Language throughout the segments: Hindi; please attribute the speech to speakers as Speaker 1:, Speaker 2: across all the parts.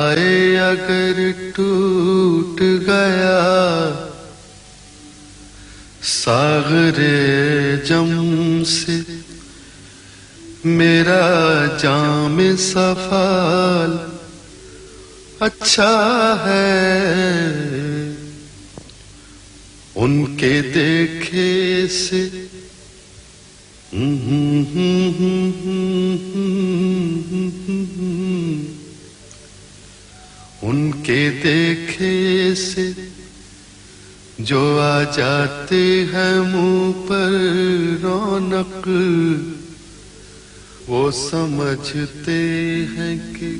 Speaker 1: आए अगर टूट गया सागरे जम से मेरा जाम सफाल अच्छा है उनके देखे से उनके देखे से जो आ जाते हैं मुंह पर रौनक वो समझते हैं कि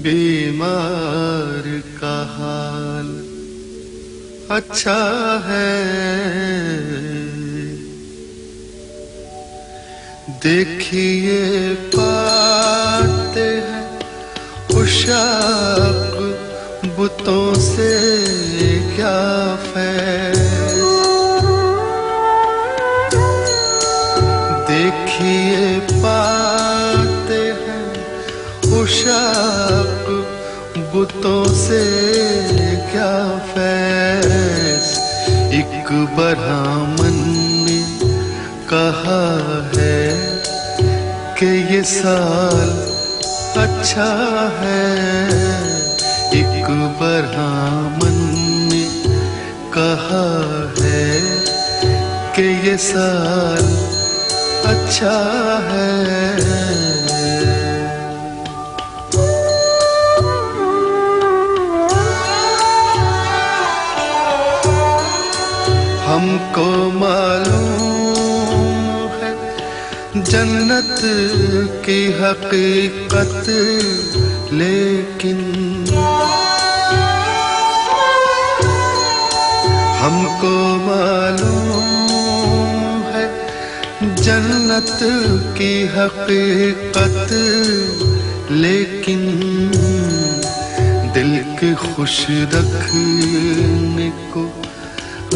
Speaker 1: बीमार का हाल अच्छा है। देखिए पाते हैं उशाक बुतों से क्या फैज़। देखिए पाते हैं उशाक बुतों से क्या फैज़। एक ब्राह्मण ने कहा है कि ये साल अच्छा है। एक ब्राह्मण ने कहा है कि ये साल अच्छा है। हमको मालूम है जन्नत की हकीकत लेकिन हमको मालूम है जन्नत की हकीकत लेकिन दिल के खुश रखने को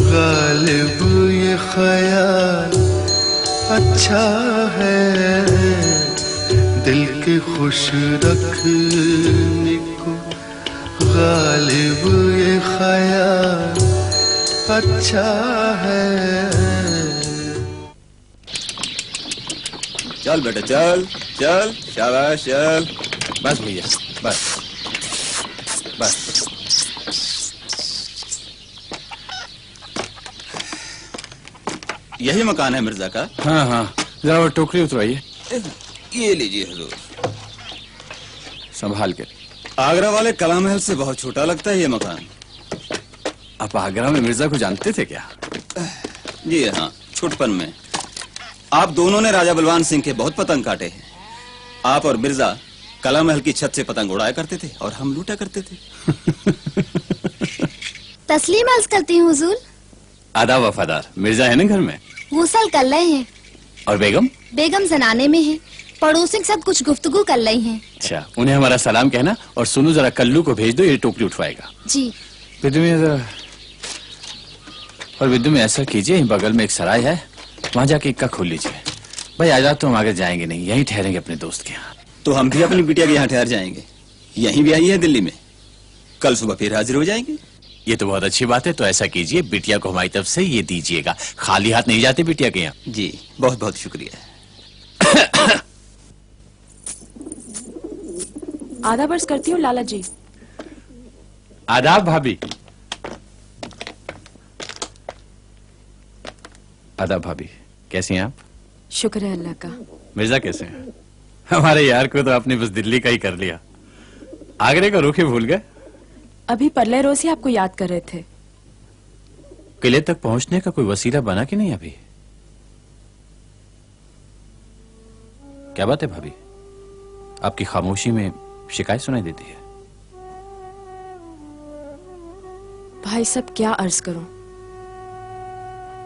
Speaker 1: गालिब ये ख्याल अच्छा है। दिल के खुश रखने को गालिब ये ख्याल अच्छा है।
Speaker 2: चल बेटा चल चल शाबाश चल।
Speaker 3: बस भैया बस बस।
Speaker 2: यही मकान है मिर्जा का?
Speaker 3: हाँ हाँ जरा वो टोकरी उतरवाइए।
Speaker 2: ये लीजिए हुजूर।
Speaker 3: संभाल के।
Speaker 2: आगरा वाले कला महल से बहुत छोटा लगता है ये मकान।
Speaker 3: आप आगरा में मिर्जा को जानते थे क्या?
Speaker 2: जी हाँ छुटपन में। आप दोनों ने राजा बलवान सिंह के बहुत पतंग काटे हैं। आप और मिर्जा कला महल की छत से पतंग उड़ाया करते थे और हम लूटा करते थे।
Speaker 4: तस्लीम अर्ज करती हूँ हुजूर।
Speaker 3: आदाब वफादार। मिर्जा है ना घर में?
Speaker 4: गुसल कर रहे हैं।
Speaker 3: और बेगम?
Speaker 4: बेगम जनाने में है। पड़ोसी के साथ कुछ गुफ्तगू कर रही हैं।
Speaker 3: अच्छा उन्हें हमारा सलाम कहना और सुनो जरा कल्लू को भेज दो ये टोकरी उठवाएगा।
Speaker 4: जी।
Speaker 3: विद्यु में और विद्यु में ऐसा कीजिए बगल में एक सराय है वहाँ जाके इक्का खोल लीजिए। भाई आज रात तो हम आगे जाएंगे नहीं यहीं ठहरेंगे अपने दोस्त के यहाँ।
Speaker 2: तो हम भी अपनी बिटिया के यहाँ ठहर जाएंगे। यहीं भी आई है दिल्ली में। कल सुबह फिर हाजिर हो जाएंगे।
Speaker 3: ये तो बहुत अच्छी बात है। तो ऐसा कीजिए बिटिया को हमारी तरफ से ये दीजिएगा। खाली हाथ नहीं जाते बिटिया के यहाँ।
Speaker 2: जी बहुत बहुत शुक्रिया।
Speaker 5: आदाब अर्ज करती हूँ लाला जी।
Speaker 3: आदाब भाभी। आदाब भाभी कैसी हैं आप?
Speaker 5: शुक्र है अल्लाह का।
Speaker 3: मिर्जा कैसे हैं? हमारे यार को तो आपने बस दिल्ली का ही कर लिया। आगरे का रुख ही भूल गए।
Speaker 5: अभी परले रोज ही आपको याद कर रहे थे।
Speaker 3: किले तक पहुंचने का कोई वसीला बना कि नहीं अभी? क्या बात है भाभी? आपकी खामोशी में शिकायत सुनाई देती है।
Speaker 5: भाई साहब क्या अर्ज करूं,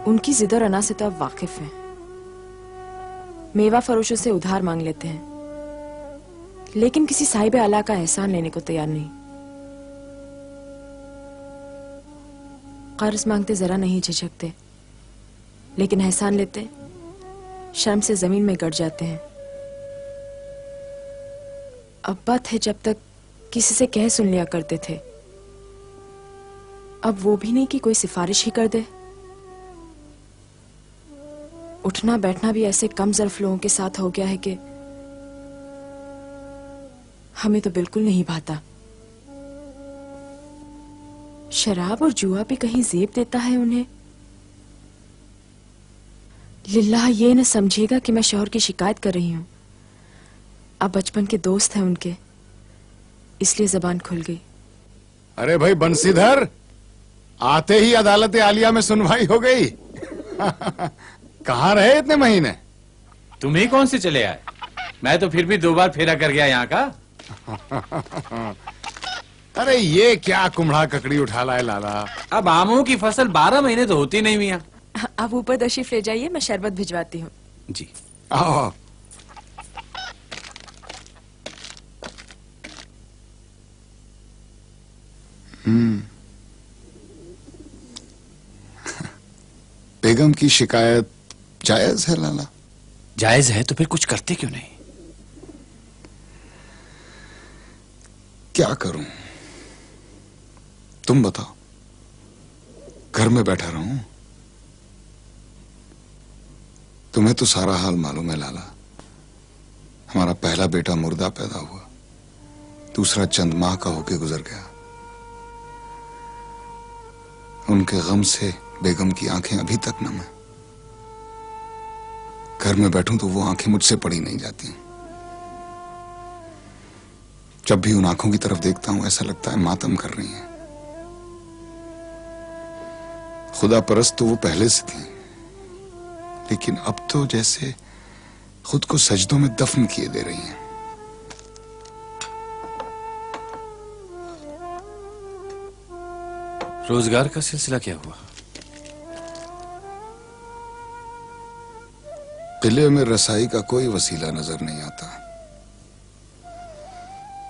Speaker 5: उनकी जिद और अना से तो आप वाकिफ हैं। मेवा फरोशों से उधार मांग लेते हैं लेकिन किसी साहिब अला का एहसान लेने को तैयार नहीं। कर्ज मांगते जरा नहीं झिझकते लेकिन एहसान लेते शर्म से जमीन में गड़ जाते हैं। अब्बा थे जब तक किसी से कह सुन लिया करते थे। अब वो भी नहीं कि कोई सिफारिश ही कर दे। उठना बैठना भी ऐसे कम ज़र्फ लोगों के साथ हो गया है कि हमें तो बिल्कुल नहीं भाता। शराब और जुआ भी कहीं जेब देता है उन्हें। लिल्लाह ये न समझेगा कि मैं शौहर की शिकायत कर रही हूं। अब बचपन के दोस्त हैं उनके, इसलिए जबान खुल गई।
Speaker 6: अरे भाई बंसीधर, आते ही अदालत आलिया में सुनवाई हो गई। कहाँ रहे इतने महीने?
Speaker 3: तुम ही कौन से चले आए? मैं तो फिर भी 2 बार फेरा कर गया यहाँ का।
Speaker 6: अरे ये क्या कुम्हड़ा ककड़ी उठा लाए लाला।
Speaker 3: अब आमों की फसल 12 महीने तो होती नहीं मियाँ।
Speaker 5: आप ऊपर तशरीफ ले जाइए, मैं शरबत भिजवाती हूँ।
Speaker 3: जी।
Speaker 6: आओ। बेगम की शिकायत जायज है लाला?
Speaker 3: जायज है तो फिर कुछ करते क्यों नहीं?
Speaker 6: क्या करूं, तुम बताओ। घर में बैठा रहूं? तुम्हें तो सारा हाल मालूम है लाला। हमारा पहला बेटा मुर्दा पैदा हुआ, दूसरा चंद माह का होके गुजर गया। उनके गम से बेगम की आंखें अभी तक नम है। घर में बैठूं तो वो आंखें मुझसे पड़ी नहीं जाती। जब भी उन आंखों की तरफ देखता हूं ऐसा लगता है मातम कर रही हैं। खुदा परस्त तो वो पहले से थी, लेकिन अब तो जैसे खुद को सजदों में दफन किए दे रही हैं।
Speaker 3: रोजगार का सिलसिला क्या हुआ?
Speaker 6: किले में रसाई का कोई वसीला नजर नहीं आता।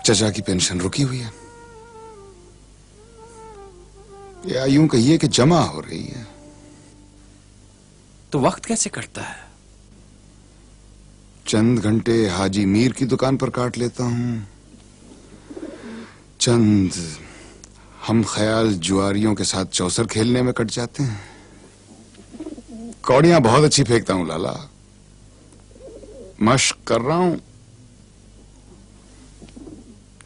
Speaker 6: चचा की पेंशन रुकी हुई है, या यूं कहिए कि जमा हो रही है।
Speaker 3: तो वक्त कैसे कटता है?
Speaker 6: चंद घंटे हाजी मीर की दुकान पर काट लेता हूं, चंद हम ख्याल जुआरियों के साथ चौसर खेलने में कट जाते हैं। कौड़ियां बहुत अच्छी फेंकता हूं लाला, मश्क कर रहा हूं।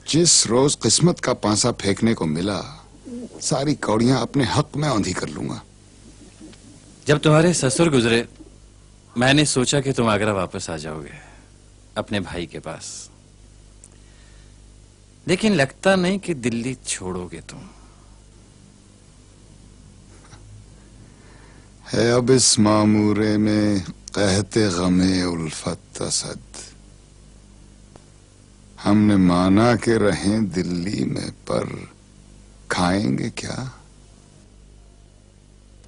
Speaker 6: जिस रोज किस्मत का पांसा फेंकने को मिला, सारी कौड़ियां अपने हक में औंधी कर लूंगा।
Speaker 3: जब तुम्हारे ससुर गुजरे, मैंने सोचा कि तुम आगरा वापस आ जाओगे अपने भाई के पास, लेकिन लगता नहीं कि दिल्ली छोड़ोगे तुम।
Speaker 6: है अब इस मामूरे में कहते गमे उल्फत असद, हमने माना के रहें दिल्ली में, पर खाएंगे क्या?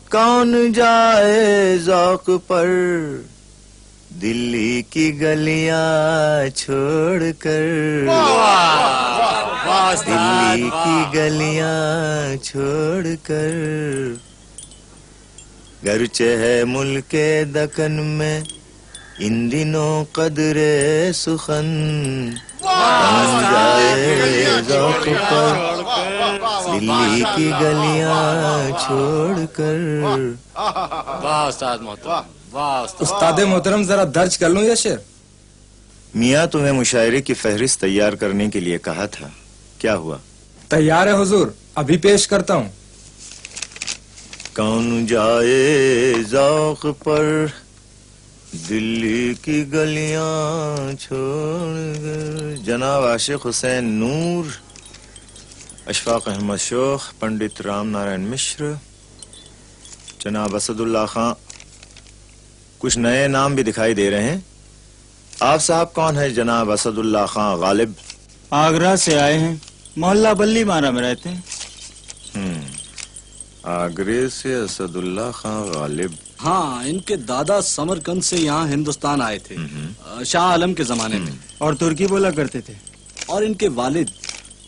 Speaker 1: कौन जाए ज़ौक़ पर दिल्ली की गलियां छोड़कर, दिल्ली की गलियां छोड़कर। गरचे है मुल्के दकन में इन दिनों कदरे सुखन, कौन जाए ज़ौक़ पर दिल्ली की गलियां छोड़कर।
Speaker 3: वाह उस्ताद मोहतरम, वाह
Speaker 7: उस्ताद मोहतरम, जरा दर्ज कर लूं ये शेर।
Speaker 1: मियाँ तुम्हें मुशायरे की फहरिस्त तैयार करने के लिए कहा था, क्या हुआ?
Speaker 7: तैयार है हुजूर, अभी पेश करता हूँ।
Speaker 1: कौन जाए ज़ौक़ पर दिल्ली की गलियां छोड़। जनाब आशिक हुसैन नूर, अशफाक अहमद शोख, पंडित राम नारायण मिश्र, जनाब असदुल्ला खां। कुछ नए नाम भी दिखाई दे रहे हैं। आप साहब कौन है जनाब असदुल्ला खां गालिब?
Speaker 8: आगरा से आए हैं, मोहल्ला बल्ली मारा में रहते हैं।
Speaker 1: आगरे से असदुल्ला खां गालिब।
Speaker 9: हाँ, इनके दादा समरकंद से यहाँ हिंदुस्तान आए थे शाह आलम के जमाने में,
Speaker 8: और तुर्की बोला करते थे।
Speaker 9: और इनके वालिद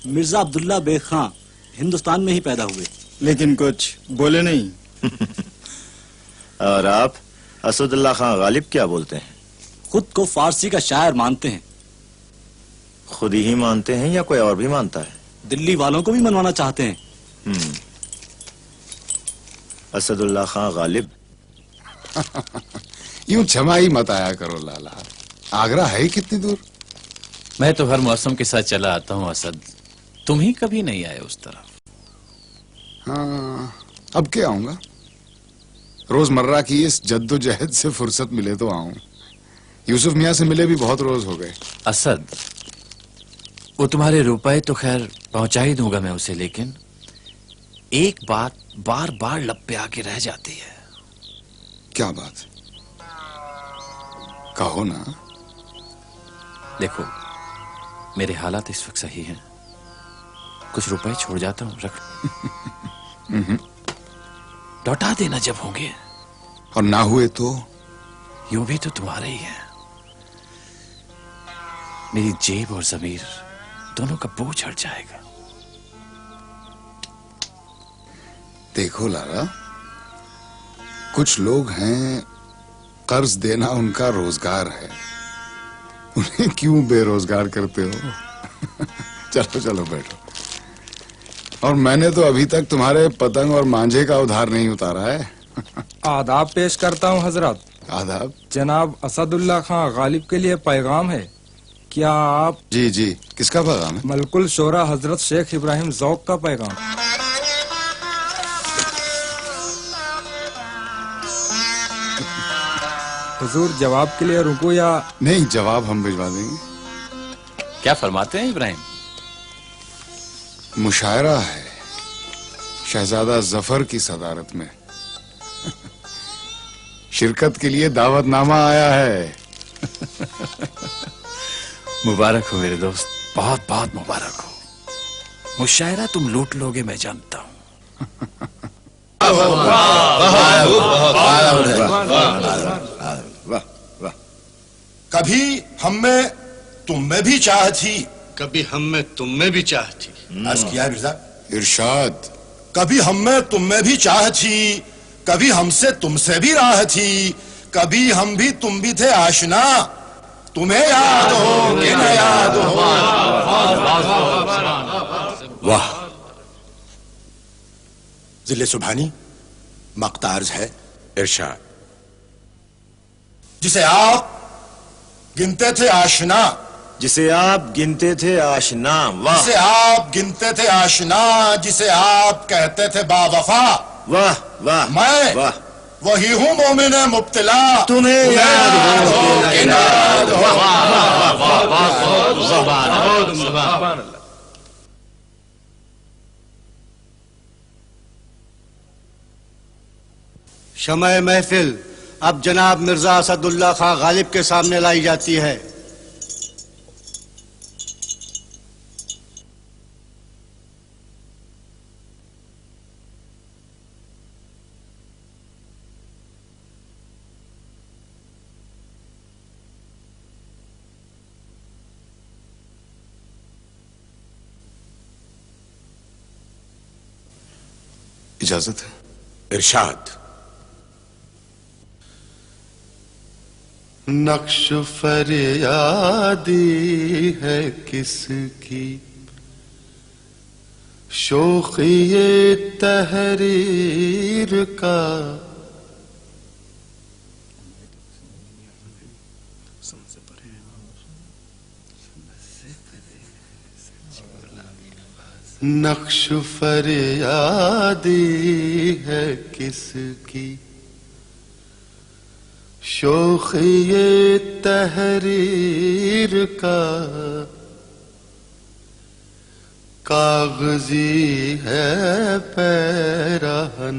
Speaker 9: मिर्जा अब्दुल्ला बेग खां हिंदुस्तान में ही पैदा हुए,
Speaker 8: लेकिन कुछ बोले नहीं।
Speaker 1: और आप असदुल्ला खां गालिब क्या बोलते हैं?
Speaker 9: खुद को फारसी का शायर मानते हैं।
Speaker 1: खुद ही मानते हैं या कोई और भी मानता है?
Speaker 9: दिल्ली वालों को भी मनवाना चाहते हैं।
Speaker 1: असदुल्ला खां गालिब।
Speaker 6: यूं छमाई मत आया करो लाला, आगरा है ही कितनी दूर।
Speaker 3: मैं तो हर मौसम के साथ चला आता हूँ असद, तुम ही कभी नहीं आए उस तरफ।
Speaker 6: हाँ, अब क्या आऊंगा, रोजमर्रा की इस जद्दोजहद से फुर्सत मिले तो आऊं। यूसुफ मियाँ से मिले भी बहुत रोज हो गए।
Speaker 3: असद, वो तुम्हारे रुपए तो खैर पहुंचा ही दूंगा मैं उसे, लेकिन एक बात बार बार लब पे आके रह जाती है।
Speaker 6: क्या बात? कहो ना।
Speaker 3: देखो, मेरे हालात इस वक्त सही हैं, कुछ रुपए छोड़ जाता हूं, रख लौटा देना जब होंगे।
Speaker 6: और ना हुए तो?
Speaker 3: यूं भी तो तुम्हारे ही है। मेरी जेब और जमीर दोनों का बोझ हट जाएगा।
Speaker 6: देखो लाला, कुछ लोग हैं कर्ज देना उनका रोजगार है, उन्हें क्यों बेरोजगार करते हो? चलो चलो बैठो। और मैंने तो अभी तक तुम्हारे पतंग और मांझे का उधार नहीं उतारा है।
Speaker 7: आदाब पेश करता हूँ हजरत।
Speaker 6: आदाब।
Speaker 7: जनाब असदुल्ला खां गालिब के लिए पैगाम है। क्या आप?
Speaker 6: जी जी, किसका पैगाम है?
Speaker 7: मलकुल शोरा हजरत शेख इब्राहिम ज़ौक का पैगाम। हुजूर जवाब के लिए रुको या?
Speaker 6: नहीं, जवाब हम भिजवा देंगे।
Speaker 3: क्या फरमाते हैं इब्राहिम?
Speaker 6: मुशायरा है शहजादा जफर की सदारत में। शिरकत के लिए दावतनामा आया है।
Speaker 3: मुबारक हो मेरे दोस्त, बहुत बहुत मुबारक हो। मुशायरा तुम लूट लोगे मैं जानता हूँ।
Speaker 10: कभी हम में तुम में भी चाह थी,
Speaker 11: कभी हम में तुम में भी चाह थी।
Speaker 10: अर्ज किया मिर्जा।
Speaker 6: इरशाद।
Speaker 10: कभी हम में तुम में भी चाह थी, कभी हमसे तुमसे भी राह थी, कभी हम भी तुम भी थे आशना, तुम्हें याद हो कि न याद हो। वाह, जिले सुभानी मक्तार्ज है इरशाद। जिसे आप गिनते थे आशना,
Speaker 1: जिसे आप गिनते थे आशना, वाह।
Speaker 10: जिसे आप गिनते थे आशना, जिसे आप कहते थे बावफा,
Speaker 1: वाह वाह।
Speaker 10: मैं
Speaker 1: वाह,
Speaker 10: वही हूँ मोमिन मुब्तला,
Speaker 1: तुम्हें याद हो
Speaker 10: कि न याद हो।
Speaker 11: शमए महफिल अब जनाब मिर्जा असदुल्ला खां गालिब के सामने लाई जाती है।
Speaker 6: इजाजत है?
Speaker 10: इरशाद।
Speaker 12: नक्श फरियादी है किसकी, शोखिए तहरीर का, नक्श फरियादी है किसकी, शोखिए तहरीर का, कागजी है पैराहन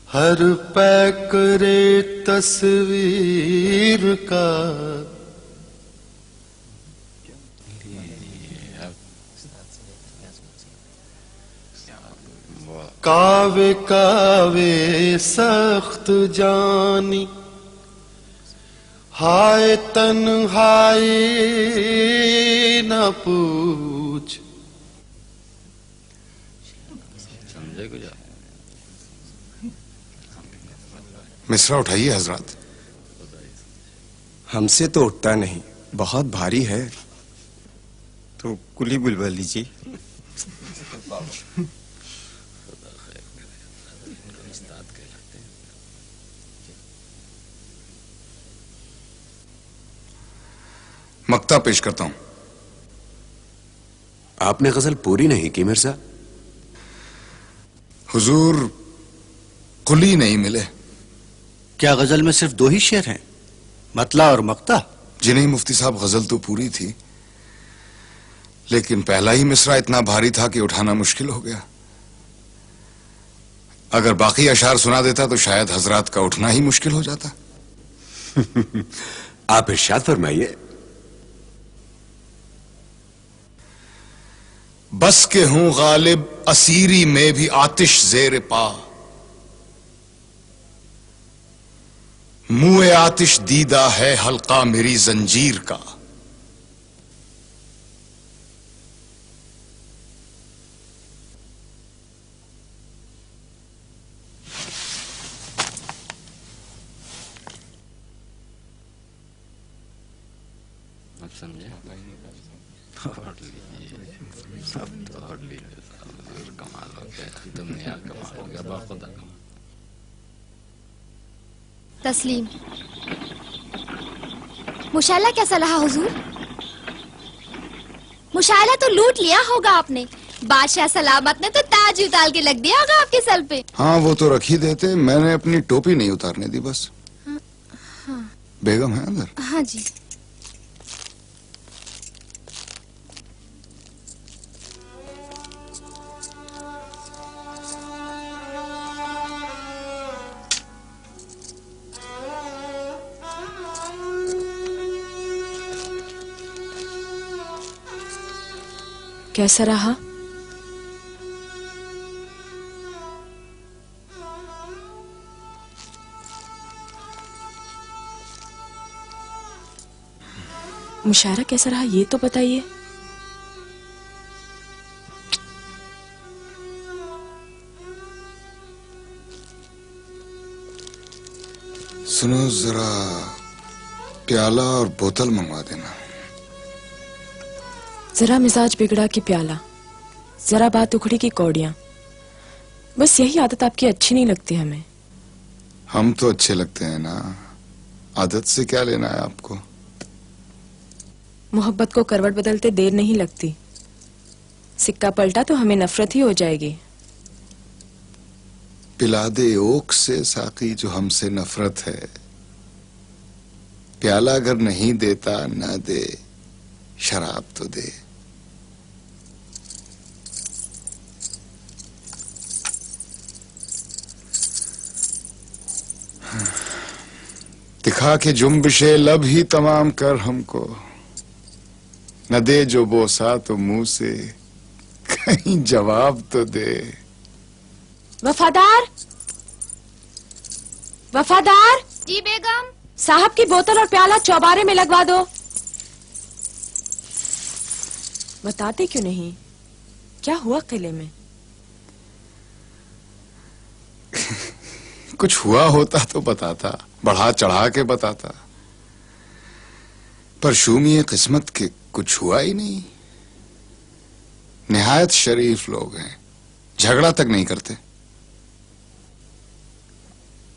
Speaker 12: हर पैकरे तस्वीर का, कावे कावे सख्त जानी, हाय तन्हाई न पूछ।
Speaker 6: मिसरा उठाइए हजरत।
Speaker 13: हमसे तो उठता नहीं, बहुत भारी है।
Speaker 8: तो कुली बुलवा लीजिए।
Speaker 6: मक्ता पेश करता हूं।
Speaker 13: आपने गजल पूरी नहीं की मिर्जा।
Speaker 6: हुजूर, कुली नहीं मिले।
Speaker 11: क्या गजल में सिर्फ 2 ही शेर हैं, मतला और मक्ता?
Speaker 6: जी नहीं मुफ्ती साहब, गजल तो पूरी थी, लेकिन पहला ही मिसरा इतना भारी था कि उठाना मुश्किल हो गया। अगर बाकी अशार सुना देता तो शायद हजरात का उठना ही मुश्किल हो जाता।
Speaker 13: आप इरशाद फरमाइए।
Speaker 6: बस के हूं गालिब असीरी में भी आतिश जेर पा, मुए आतिश दीदा है हल्का मेरी जंजीर का।
Speaker 3: समझे? कमाल हो गया, दुनिया कमाल हो गया, बाखुदा कमाल।
Speaker 4: तस्लीम, मुशाला कैसा रहा हुजूर? मुशाला तो लूट लिया होगा आपने। बादशाह सलामत ने तो ताज उतार के लग दिया होगा आपके सर पे।
Speaker 6: हाँ, वो तो रख ही देते, मैंने अपनी टोपी नहीं उतारने दी बस।
Speaker 4: हाँ।
Speaker 6: बेगम है अंदर?
Speaker 4: हाँ जी।
Speaker 5: कैसा रहा? मुशायरा कैसा रहा ये तो बताइए।
Speaker 6: सुनो, जरा प्याला और बोतल मंगवा देना।
Speaker 5: जरा मिजाज बिगड़ा की प्याला, जरा बात उखड़ी की कौड़ियां। बस यही आदत आपकी अच्छी नहीं लगती हमें।
Speaker 6: हम तो अच्छे लगते हैं ना, आदत से क्या लेना है आपको।
Speaker 5: मोहब्बत को करवट बदलते देर नहीं लगती। सिक्का पलटा तो हमें नफरत ही हो जाएगी।
Speaker 6: पिला दे ओक से साकी जो हमसे नफरत है, प्याला अगर नहीं देता ना दे, शराब तो दे। दिखा के जुम्बिशे लब ही तमाम कर हमको, न दे जो बोसा तो मुंह से कहीं जवाब तो दे।
Speaker 5: वफादार, वफादार।
Speaker 4: जी बेगम।
Speaker 5: साहब की बोतल और प्याला चौबारे में लगवा दो। बताते क्यों नहीं? क्या हुआ किले में?
Speaker 6: कुछ हुआ होता तो बताता, बढ़ा चढ़ा के बताता, पर शूमिये किस्मत के कुछ हुआ ही नहीं। निहायत शरीफ लोग हैं, झगड़ा तक नहीं करते।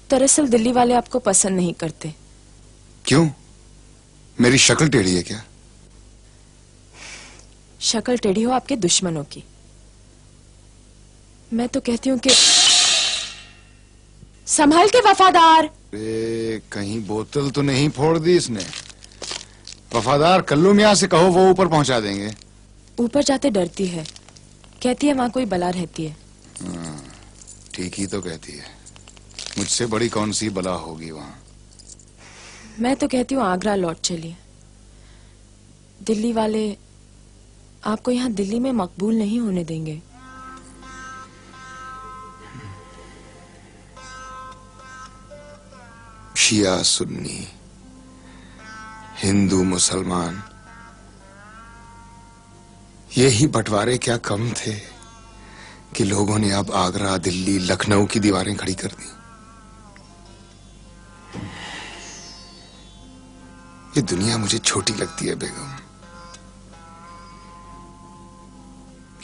Speaker 5: दरअसल दिल्ली वाले आपको पसंद नहीं करते।
Speaker 6: क्यों? मेरी शक्ल टेढ़ी है क्या?
Speaker 5: शक्ल टेढ़ी हो आपके दुश्मनों की। मैं तो कहती हूँ कि संभल के वफादार।
Speaker 6: कहीं बोतल तो नहीं फोड़ दी इसने? वफादार कल्लू मियां से कहो, वो ऊपर पहुंचा देंगे।
Speaker 5: ऊपर जाते डरती है, कहती है वहां कोई बला रहती है।
Speaker 6: ठीक ही तो कहती है, मुझसे बड़ी कौन सी बला होगी वहां।
Speaker 5: मैं तो कहती हूँ आगरा लौट चलिए। दिल्ली वाले आपको यहाँ दिल्ली में मकबूल नहीं होने देंगे।
Speaker 6: शिया सुन्नी, हिंदू मुसलमान, यही बंटवारे क्या कम थे कि लोगों ने अब आगरा, दिल्ली, लखनऊ की दीवारें खड़ी कर दी। ये दुनिया मुझे छोटी लगती है बेगम।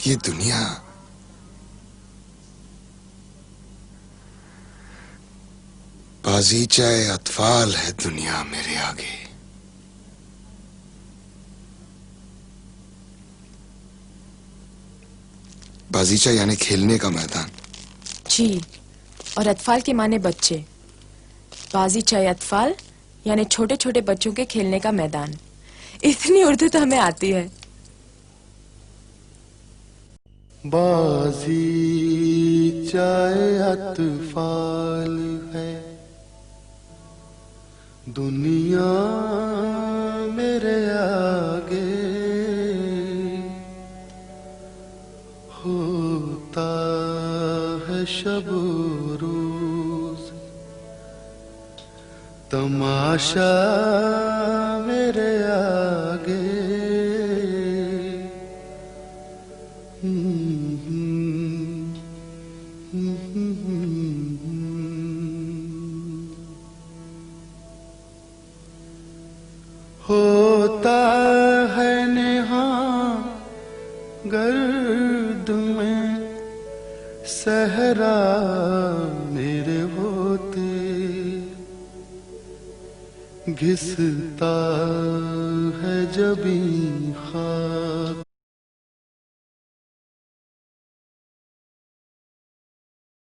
Speaker 6: ये दुनिया बाजीचाए अतफाल है दुनिया मेरे आगे। बाजीचा यानी खेलने का मैदान।
Speaker 5: जी, और अतफाल के माने बच्चे। बाजीचा अतफाल यानी छोटे छोटे बच्चों के खेलने का मैदान। इतनी उर्दू तो हमें आती है।
Speaker 12: बाजीचाए अतफाल है दुनिया मेरे आगे, होता है शब रोज तमाशा मेरे आगे। होता है नेहा गर्द में सहरा मेरे होते, घिसता है जबी खां